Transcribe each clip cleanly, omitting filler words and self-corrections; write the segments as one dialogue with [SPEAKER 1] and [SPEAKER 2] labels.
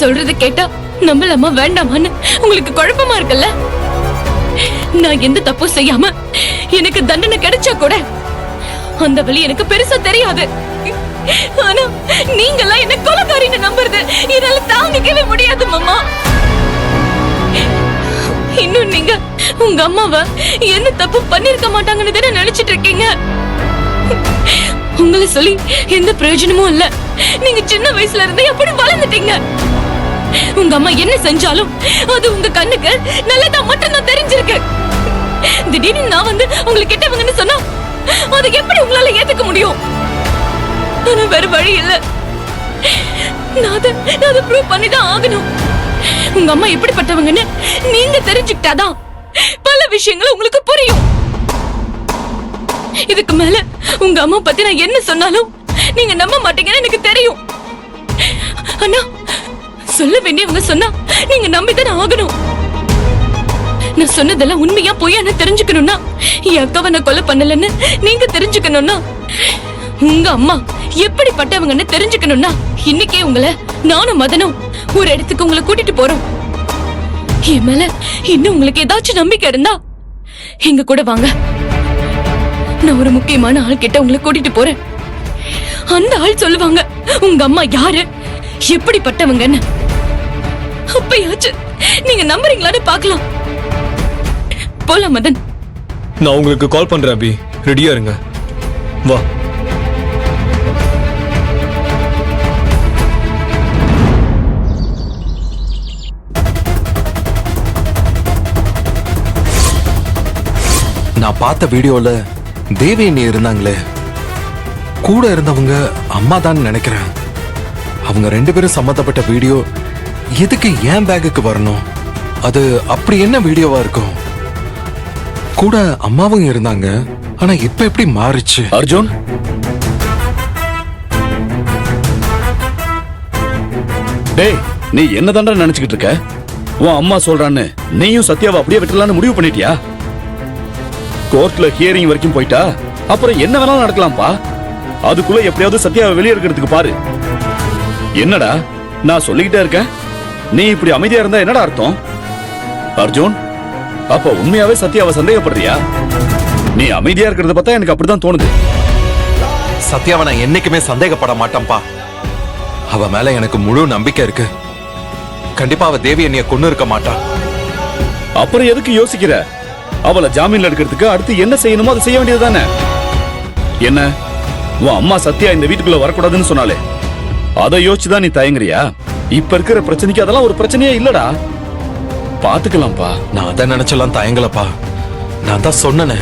[SPEAKER 1] சொல்றது கேட்டா நம்பலாமா வேண்டாமான்னு உங்களுக்கு குழப்பமா இருக்குல்ல? நான் எந்த தப்பும் செய்யாம எனக்கு தண்டனை கிடைச்சா கூட அந்த வழி எனக்கு பெருசா தெரியாது. ஆனா நீங்கெல்லாம் என்ன கொலைகாரின்னு நம்புறது என்னால தாங்கிக்கவே முடியாது மாமா. இன்னும் நீங்க உங்க அம்மாவை என்ன தப்பு பண்ணிருக்க மாட்டாங்கன்னு தானே நினைச்சிட்டு இருக்கீங்க. உங்களை சொல்லி எந்த பிரயோஜனமும் இல்ல. நீங்க சின்ன வயசுல இருந்தே எப்படி வளர்ந்துட்டீங்க. உங்க அம்மா என்ன செஞ்சாலும் அது உங்க கண்ணுக்கு நல்லதா மட்டும் தான் தெரிஞ்சிருக்கு. திடீர்னு நான் வந்து உங்களுக்கு கெட்டவங்கன்னு சொன்னா அதை எப்படி உங்களால ஏத்துக்க முடியும்? ஆனா வேற வழி இல்ல. நான் அதை ப்ரூவ் பண்ணிதான் ஆகணும். உங்க அம்மா எப்படிப்பட்டவங்கன்னு நீங்க தெரிஞ்சுக்கிட்டாதான் பல விஷயங்கள் உங்களுக்கு புரியும். இதுக்கு மேல உங்க அம்மா பத்தி நான் என்ன சொன்னாலும் நீங்க நம்ப மாட்டீங்கன்னு எனக்கு தெரியும். ஆனா சொல்ல வேண்டியவங்க சொன்னா நீங்க நம்பித்தானே ஆகணும். நான் சொன்னதெல்லாம் உண்மையா பொய்யான்னு தெரிஞ்சுக்கணும்னா என் அக்காவை நான் கொலை பண்ணலன்னு நீங்க தெரிஞ்சுக்கணும்னா உங்க அம்மா எப்படிப்பட்டவங்கன்னு தெரிஞ்சுக்கணும்னா இன்னைக்கே உங்களை நானும் மதனும் ஒரு இடத்துக்கு உங்களை கூட்டிட்டு போறோம். என் மேல இன்னும் உங்களுக்கு ஏதாச்சும் நம்பிக்கை இருந்தா எங்க கூட வாங்க. நான் ஒரு முக்கியமான ஆள் கிட்ட உங்களை கூட்டிட்டு போறேன். அந்த ஆள் சொல்லுவாங்க உங்க அம்மா யாரு எப்படிப்பட்டவங்கன்னு. அப்பயாச்சும் நீங்க நம்புறீங்களான்னு பாக்கலாம். போலாம் மதன்.
[SPEAKER 2] நான் உங்களுக்கு கால் பண்றேன் அபி, ரெடியா இருங்க. வா.
[SPEAKER 3] நான் பார்த்த வீடியோல தேவி அண்ணி இருந்தாங்களே, கூட இருந்தவங்க அம்மா தான் நினைக்கிறேன். அவங்க 2 பேரும் சம்பந்தப்பட்ட வீடியோ எதுக்கு ஏன் பேக்குக்கு வரணும்? அது அப்படி என்ன வீடியோவா இருக்கும்? கூட அம்மாவும் இருந்தாங்க, ஆனா இப்ப எப்படி மாறிச்சு?
[SPEAKER 4] அர்ஜுன், டேய் நீ என்ன தாண்டா நினைச்சுக்கிட்டு இருக்க? உன் அம்மா சொல்றான்னு நீயும் சத்யாவை அப்படியே விட்டுலான்னு முடிவு பண்ணிட்டியா? கோர்ட்ல ஹியரிங் வரைக்கும் போயிட்டா அப்புறம் என்ன வேணாலும் நடக்கலாம்பா. அதுக்குள்ள எப்படியாவது சத்யாவை வெளியே இருக்கிறதுக்கு பாரு. என்னடா நான் சொல்லிக்கிட்டே இருக்கேன், நீ இப்படி அமைதியா இருந்தா என்னடா அர்த்தம்? அர்ஜுன், அப்ப உண்மையாவே சத்யாவை சந்தேகப்படுறியா? நீ அமைதியா இருக்கிறத பார்த்தா எனக்கு அப்படிதான் தோணுது.
[SPEAKER 3] சத்யாவை நான் என்னைக்குமே சந்தேகப்பட மாட்டேன்பா. அவ மேல எனக்கு முழு நம்பிக்கை இருக்கு. கண்டிப்பா அவ தேவி அண்ணிய கொன்னு இருக்க மாட்டா.
[SPEAKER 4] அப்புறம் எதுக்கு யோசிக்கிற? அவளை ஜாமீன்ல எடுக்கிறதுக்கு அடுத்து என்ன செய்யணுமோ அதை செய்ய வேண்டியதுதானே. என்ன உன் அம்மா சத்யா இந்த வீட்டுக்குள்ள வரக்கூடாதுன்னு சொன்னாலே அதை யோசிச்சுதான் நீ தயங்குறியா? இப்ப இருக்கிற பிரச்சனைக்கு அதெல்லாம் ஒரு பிரச்சனையே இல்லடா, பாத்துக்கலாம்ப்பா.
[SPEAKER 3] நான் அதை நினைச்செல்லாம் தயங்கலப்பா. நான் தான் சொன்னேனே,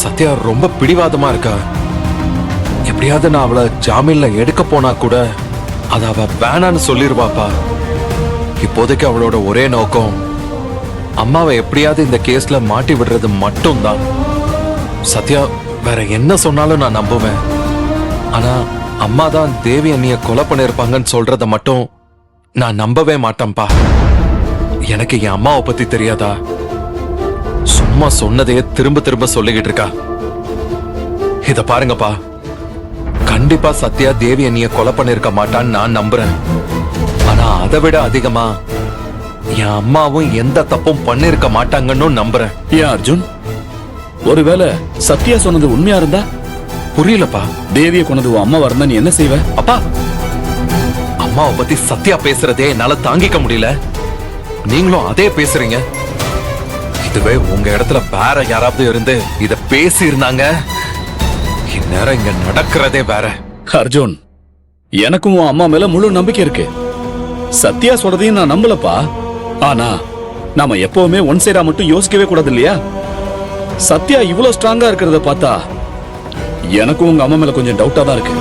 [SPEAKER 3] சத்யா ரொம்ப பிடிவாதமா இருக்கா. எப்படியாவது நான் அவளை ஜாமீன்ல எடுக்க போனா கூட அத அவ வேணான்னு சொல்லிருவாப்பா. இப்போதைக்கு அவளோட ஒரே நோக்கம் அம்மாவை எப்படியாவது இந்த கேஸ்ல மாட்டி விடுறது மட்டும்தான். சத்யா வேற என்ன சொன்னாலும் நான் நம்புவேன். ஆனா அம்மா தான் தேவி அண்ணிய கொலை பண்ணிருப்பாங்கன்னு சொல்றத மட்டும் நான் நம்பவே மாட்டேன்பா. எனக்கு என் அம்மாவை பத்தி தெரியாதா? சும்மா சொன்னதையே திரும்ப திரும்ப சொல்லிக்கிட்டு இருக்கா. இத பாருங்கப்பா, கண்டிப்பா சத்யா தேவி அண்ணிய கொலை பண்ணிருக்க மாட்டான்னு நான் நம்புறேன். ஆனா அதை விட அதிகமா என் அம்மாவும் எந்த தப்பும் பண்ணிருக்க மாட்டாங்கன்னு நம்புறேன்.
[SPEAKER 4] ஏன் அர்ஜுன், ஒருவேளை சத்யா சொன்னது உண்மையா இருந்தா?
[SPEAKER 3] புரியலப்பா.
[SPEAKER 4] தேவியை கொண்டது உன் அம்மாவா இருந்தா நீ என்ன செய்வ?
[SPEAKER 3] அப்பா, அம்மாவை பத்தி சத்யா பேசுறதே என்னால தாங்கிக்க முடியல. நீங்களும் அதே பேசுறீங்க. இதுவே உங்க இடத்துல வேற யாராவது இருந்து இத பேசி இருந்தாங்க, இந்நேரம் இங்க நடக்கிறதே வேற.
[SPEAKER 4] அர்ஜுன், எனக்கும் உன் அம்மா மேல முழு நம்பிக்கை இருக்கு. சத்யா சொல்றதையும் நான் நம்பலப்பா. ஆனா நாம எப்பவுமே ஒன் சைடா மட்டும் யோசிக்கவே கூடாது இல்லையா? சத்யா இவ்வளவு ஸ்ட்ராங்கா இருக்கிறத பார்த்தா எனக்கும் உங்க அம்மா மேல கொஞ்சம் டவுட்டா தான் இருக்கு.